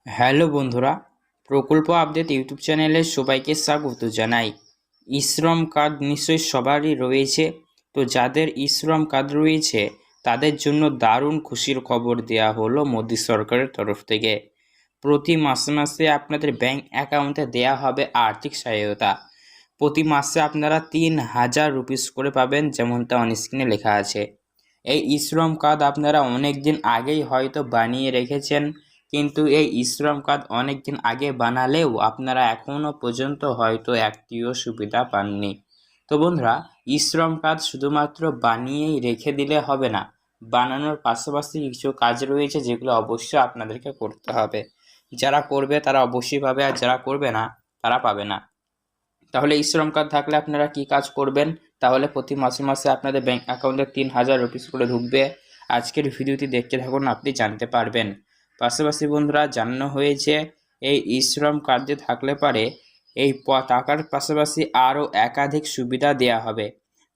Hello বন্ধুরা, প্রকল্প update YouTube চ্যানেলে সবাইকে স্বাগত জানাই। শ্রম কার্ড নিশ্চয়ই সবারই রয়েছে। তো যাদের শ্রম কার্ড রয়েছে তাদের জন্য দারুণ খুশির খবর দেওয়া হলো মোদী সরকারের তরফ থেকে। প্রতি মাসে মাসে আপনাদের ব্যাংক অ্যাকাউন্টে দেওয়া হবে আর্থিক সহায়তা। প্রতি মাসে আপনারা 3000 রুপিস করে পাবেন, যেমনটা অন স্ক্রিনে লেখা আছে। এই শ্রম কার্ড আপনারা অনেক দিন আগেই হয়তো বানিয়ে রেখেছেন, কিন্তু এই শ্রম কার্ড অনেক দিন আগে বানালেও আপনারা এখনও পর্যন্ত হয়তো একটিও সুবিধা পাননি। তো বন্ধুরা, শ্রম কার্ড শুধুমাত্র বানিয়েই রেখে দিলে হবে না, বানানোর পাশাপাশি কিছু কাজ রয়েছে যেগুলো অবশ্যই আপনাদেরকে করতে হবে। যারা করবে তারা অবশ্যই পাবে, আর যারা করবে না তারা পাবে না। তাহলে শ্রম কার্ড থাকলে আপনারা কি কাজ করবেন? তাহলে প্রতি মাসে মাসে আপনাদের ব্যাংক অ্যাকাউন্টে 3000 রুপিস করে ঢুকবে। আজকের ভিডিওটি দেখতে থাকুন, আপনি জানতে পারবেন। পাশাপাশি বন্ধুরা, জানানো হয়েছে এই শ্রম কার্ডে থাকলে পারে এই টাকার পাশাপাশি আরও একাধিক সুবিধা দেওয়া হবে।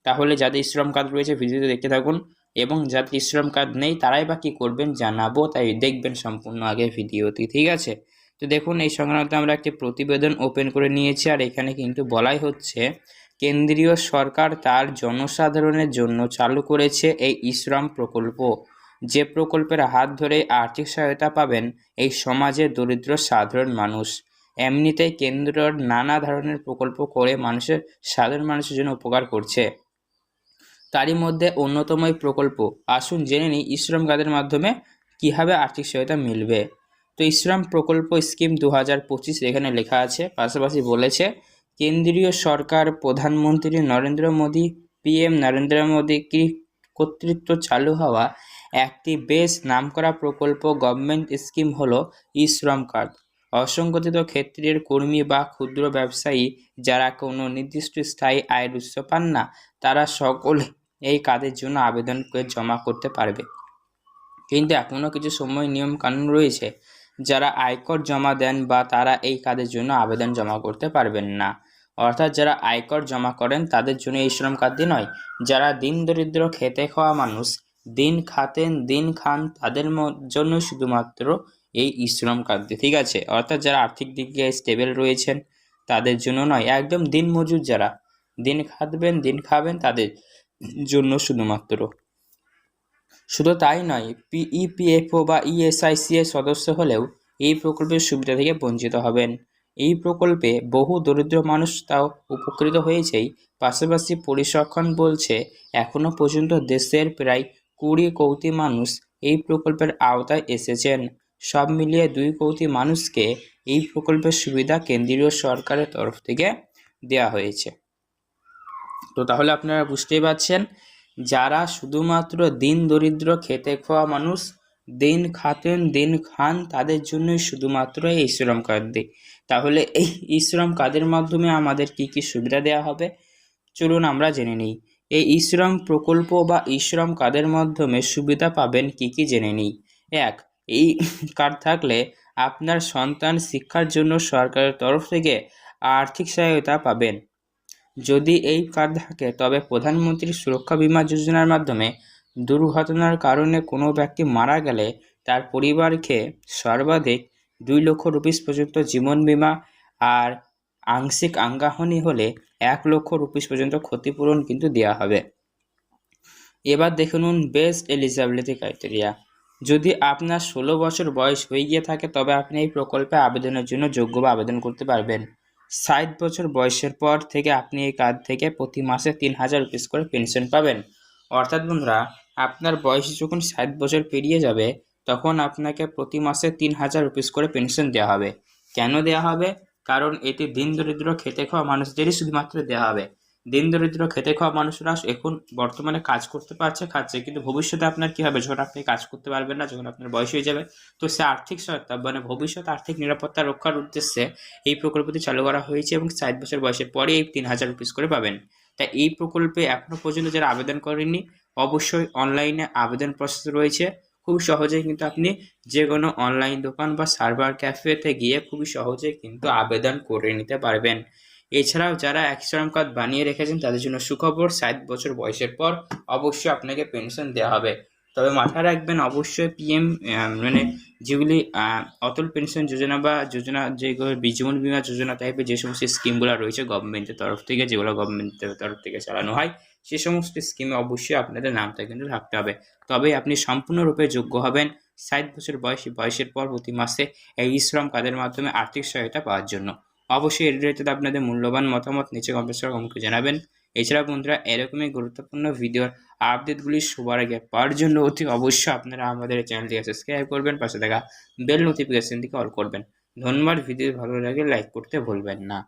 তাহলে যাদের শ্রম কার্ড রয়েছে ভিডিওটি দেখতে থাকুন, এবং যাদের শ্রম কার্ড নেই তারাই বা কী করবেন জানাবো, তাই দেখবেন সম্পূর্ণ আগে ভিডিওটি, ঠিক আছে? তো দেখুন, এই সংক্রান্ত আমরা একটি প্রতিবেদন ওপেন করে নিয়েছি, আর এখানে কিন্তু বলাই হচ্ছে কেন্দ্রীয় সরকার তার জনসাধারণের জন্য চালু করেছে এই শ্রম প্রকল্প। যে প্রকল্পের হাত ধরে আর্থিক সহায়তা পাবেন এই সমাজের দরিদ্র সাধারণ মানুষ। এমনিতেই কেন্দ্রের নানা ধরনের প্রকল্প করে সাধারণ মানুষের জন্য উপকার করছে। তারই মধ্যে অন্যতম এই প্রকল্প। আসুন জেনে নিই শ্রম কার্ডের মাধ্যমে কীভাবে আর্থিক সহায়তা মিলবে। তো শ্রম প্রকল্প স্কিম 2025 এখানে লেখা আছে। পাশাপাশি বলেছে কেন্দ্রীয় সরকার প্রধানমন্ত্রী নরেন্দ্র মোদী PM নরেন্দ্র মোদী কর্তৃত্ব চালু হওয়া একটি বেশ নামকরা প্রকল্প গভর্নমেন্ট স্কিম হলো শ্রম কার্ড। অসংগঠিত ক্ষেত্রের কর্মী বা ক্ষুদ্র ব্যবসায়ী যারা কোনো নির্দিষ্ট স্থায়ী আয়ের উৎস পান না, তারা সকলে এই কাজের জন্য আবেদন করে জমা করতে পারবে। কিন্তু এখনও কিছু সময় নিয়ম কানুন রয়েছে। যারা আয়কর জমা দেন বা তারা এই কাজের জন্য আবেদন জমা করতে পারবেন না। অর্থাৎ যারা আয়কর জমা করেন তাদের জন্য এই শ্রম কার্ডটি নয়। যারা দিন দরিদ্র খেটে খাওয়া মানুষ, দিন খাতেন দিন খান, তাদের জন্য শুধুমাত্র এই শ্রম কার্ডটি, ঠিক আছে? অর্থাৎ যারা আর্থিক দিক দিয়ে স্টেবল রয়েছেন তাদের জন্য নয়, একদম দিন মজুর যারা দিন খাটবেন দিন খাবেন তাদের জন্য শুধুমাত্র। শুধু তাই নয়, EPFO বা ESIC এর সদস্য হলেও এই প্রকল্পের সুবিধা থেকে বঞ্চিত হবেন। এই প্রকল্পে বহু দরিদ্র মানুষ তাও উপকৃত হয়েছেই। পাশাপাশি পরিসংখ্যান বলছে এখনও পর্যন্ত দেশের প্রায় 20 কোটি মানুষ এই প্রকল্পের আওতায় এসেছেন। সব মিলিয়ে 2 কোটি মানুষকে এই প্রকল্পের সুবিধা কেন্দ্রীয় সরকারের তরফ থেকে দেওয়া হয়েছে। তো তাহলে আপনারা বুঝতেই পারছেন, যারা শুধুমাত্র দিন দরিদ্র খেটে খাওয়া মানুষ, দিন খাতেন দিন খান, তাদের জন্যই শুধুমাত্র এই শ্রম কার্ড দেয়। তাহলে এই শ্রম কার্ডের মাধ্যমে আমাদের কি কি সুবিধা দেওয়া হবে, চলুন আমরা জেনে নিই। এই শ্রম প্রকল্প বা শ্রম কার্ডের মাধ্যমে সুবিধা পাবেন কি কি জেনে নিই। এক, এই কার্ড থাকলে আপনার সন্তান শিক্ষার জন্য সরকারের তরফ থেকে আর্থিক সহায়তা পাবেন। যদি এই কার্ড থাকে তবে প্রধানমন্ত্রী সুরক্ষা বীমা যোজনার মাধ্যমে দুর্ঘটনার কারণে কোনো ব্যক্তি মারা গেলে তার পরিবারকে সর্বাধিক 2 লক্ষ রুপিস পর্যন্ত জীবন বীমা, আর আংশিক আঙ্গাহানি হলে 1 লক্ষ রুপিস পর্যন্ত ক্ষতিপূরণ কিন্তু দেওয়া হবে। এবার দেখে নিন বেস্ট এলিজিবিলিটি ক্রাইটেরিয়া। যদি আপনার 16 বছর বয়স হয়ে গিয়ে থাকে তবে আপনি এই প্রকল্পে আবেদনের জন্য যোগ্য বা আবেদন করতে পারবেন। 60 বছর বয়সের পর থেকে আপনি এই কার্ড থেকে প্রতি মাসে 3000 রুপিস করে পেনশন পাবেন। অর্থাৎ বন্ধুরা, আপনার বয়স যখন 60 বছর পেরিয়ে যাবে তখন আপনাকে প্রতি মাসে 3000 রুপিস করে পেনশন দেওয়া হবে। কেন দেওয়া হবে? কারণ এটি দিন দরিদ্র খেটে খাওয়া মানুষদেরই শুধুমাত্র দেওয়া হবে। দিন দরিদ্র খেটে খাওয়া মানুষরা এখন বর্তমানে কাজ করতে পারছে, খাচ্ছে, কিন্তু ভবিষ্যতে আপনার কী হবে যখন আপনি কাজ করতে পারবেন না, যখন আপনার বয়স হয়ে যাবে? তো সে আর্থিক সহায়তা মানে ভবিষ্যৎ আর্থিক নিরাপত্তা রক্ষার উদ্দেশ্যে এই প্রকল্পটি চালু করা হয়েছে, এবং 60 বছর বয়সের পরে এই 3000 রুপিস করে পাবেন। তাই এই প্রকল্পে এখনও পর্যন্ত যারা আবেদন করেননি, অবশ্যই অনলাইনে আবেদন প্রসেস রয়েছে। খুব সহজেই কিন্তু আপনি যে কোনো অনলাইন দোকান বা সার্ভার ক্যাফেতে গিয়ে খুবই সহজেই কিন্তু আবেদন করে নিতে পারবেন। এছাড়াও যারা শ্রম কার্ড বানিয়ে রেখেছেন তাদের জন্য সুখবর, 60 বছর বয়সের পর অবশ্যই আপনাকে পেনশন দেওয়া হবে। তবে মাথায় রাখবেন অবশ্যই পিএম মানে যেগুলি অটল পেনশন যোজনা বা যোজনা যেগুলো জীবন বীমা যোজনা টাইপের যে সমস্ত স্কিমগুলো রয়েছে গভর্নমেন্টের তরফ থেকে, যেগুলো গভর্নমেন্টের তরফ থেকে চালানো হয়, সে সমস্ত স্কিমে অবশ্যই আপনাদের নামটা কিন্তু থাকতে হবে। তবেই আপনি সম্পূর্ণরূপে যোগ্য হবেন 60 বছর বয়সের পর প্রতি মাসে এই শ্রম কার্ডের মাধ্যমে আর্থিক সহায়তা পাওয়ার জন্য। অবশ্যই এর রিলেটেড আপনাদের মূল্যবান মতামত নিচে কমেন্ট করে জানাবেন। এছাড়া বন্ধুরা এরকমই গুরুত্বপূর্ণ ভিডিওর আপডেটগুলি সবার আগে পাওয়ার জন্য অতি অবশ্যই আপনারা আমাদের চ্যানেলটিকে সাবস্ক্রাইব করবেন, পাশে থাকা বেল নোটিফিকেশনটিকে অল করবেন। ধন্যবাদ। ভিডিও ভালো লাগে লাইক করতে ভুলবেন না।